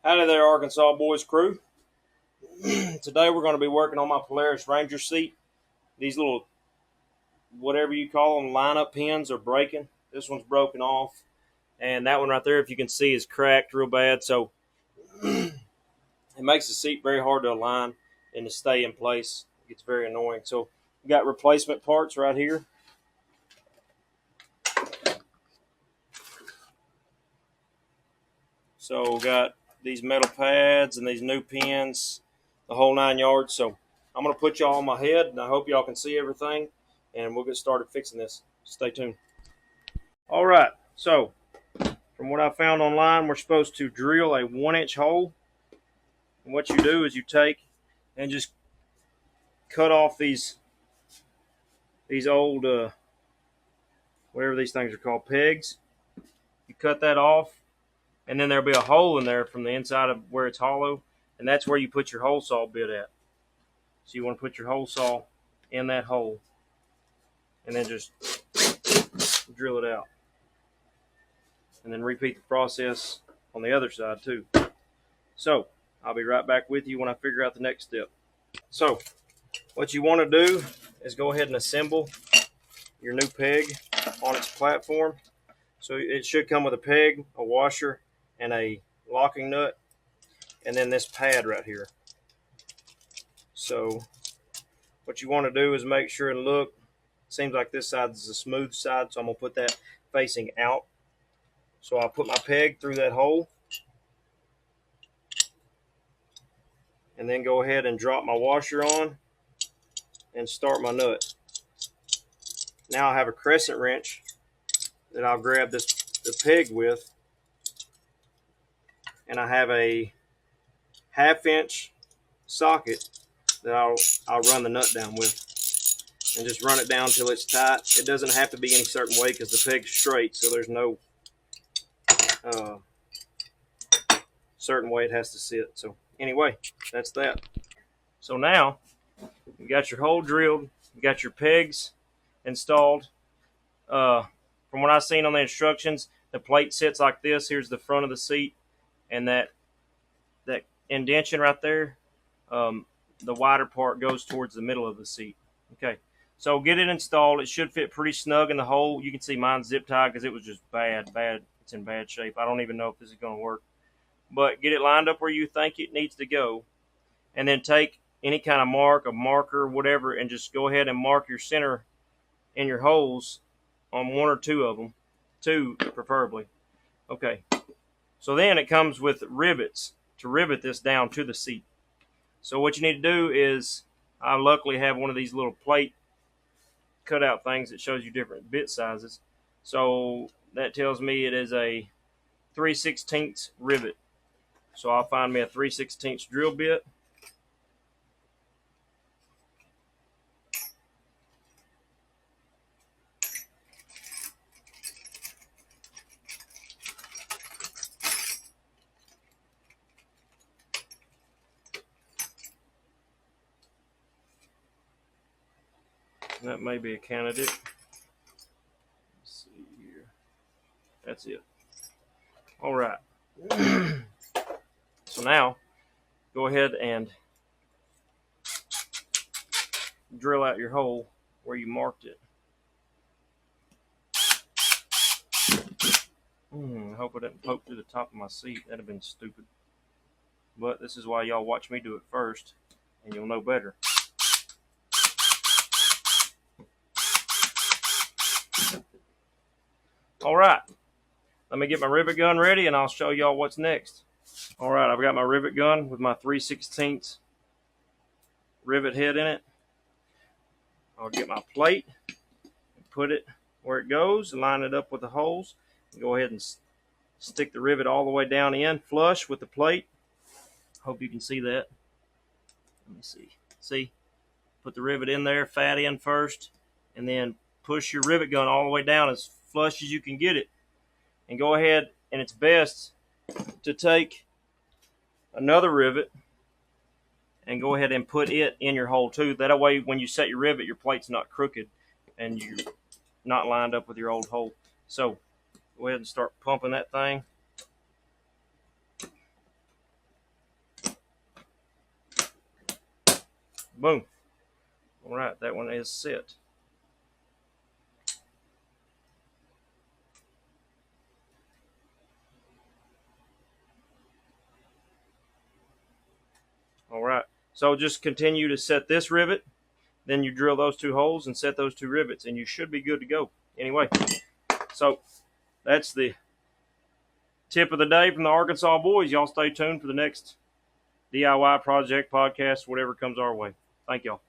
Howdy there, Arkansas Boyz crew. Today we're going to be working on my Polaris Ranger seat. These little, whatever you call them, lineup pins are breaking. This one's broken off. And that one right there, if you can see, is cracked real bad. So it makes the seat very hard to align and to stay in place. It gets very annoying. So we got replacement parts right here. So we got these metal pads and these new pins, the whole 9 yards. So I'm going to put y'all on my head, and I hope y'all can see everything, and we'll get started fixing this. Stay tuned. All right, so from what I found online, we're supposed to drill a 1-inch hole. And what you do is you take and just cut off these old, whatever these things are called, pegs. You cut that off, and then there'll be a hole in there from the inside of where it's hollow, and that's where you put your hole saw bit at. So you want to put your hole saw in that hole, and then just drill it out. And then repeat the process on the other side too. So I'll be right back with you when I figure out the next step. So what you want to do is go ahead and assemble your new peg on its platform. So it should come with a peg, a washer, and a locking nut, and then this pad right here. So what you want to do is make sure and look. It seems like this side is the smooth side, so I'm going to put that facing out. So I'll put my peg through that hole, and then go ahead and drop my washer on and start my nut. Now I have a crescent wrench that I'll grab the peg with, and I have a 1/2-inch socket that I'll run the nut down with, and just run it down until it's tight. It doesn't have to be any certain way because the peg's straight, so there's no certain way it has to sit. So anyway, that's that. So now you got your hole drilled, you got your pegs installed. From what I've seen on the instructions, the plate sits like this. Here's the front of the seat, and that indentation right there, the wider part goes towards the middle of the seat. Okay, so get it installed. It should fit pretty snug in the hole. You can see mine's zip tied because it was just bad. It's in bad shape. I don't even know if this is going to work. But get it lined up where you think it needs to go, and then take any kind of a marker, whatever, and just go ahead and mark your center in your holes on 1 or 2 of them, 2 preferably. Okay, so then it comes with rivets to rivet this down to the seat. So what you need to do is, I luckily have one of these little plate cutout things that shows you different bit sizes. So that tells me it is a 3/16 rivet. So I'll find me a 3/16 drill bit. That may be a candidate. Let's see here. That's it. All right. So now, go ahead and drill out your hole where you marked it. I hope it didn't poke through the top of my seat. That'd have been stupid. But this is why y'all watch me do it first, and you'll know better. All right, let me get my rivet gun ready, and I'll show y'all what's next. All right, I've got my rivet gun with my 3/16 rivet head in it. I'll get my plate and put it where it goes and line it up with the holes. And go ahead and stick the rivet all the way down in, flush with the plate. Hope you can see that. Let me see. See? Put the rivet in there, fat in first, and then push your rivet gun all the way down as flush as you can get it. And go ahead, and it's best to take another rivet and go ahead and put it in your hole too. That way when you set your rivet, your plate's not crooked and you're not lined up with your old hole. So go ahead and start pumping that thing. Boom. All right, that one is set. All right, so just continue to set this rivet, then you drill those 2 holes and set those 2 rivets, and you should be good to go. Anyway, so that's the tip of the day from the Arkansas Boyz. Y'all stay tuned for the next DIY project, podcast, whatever comes our way. Thank y'all.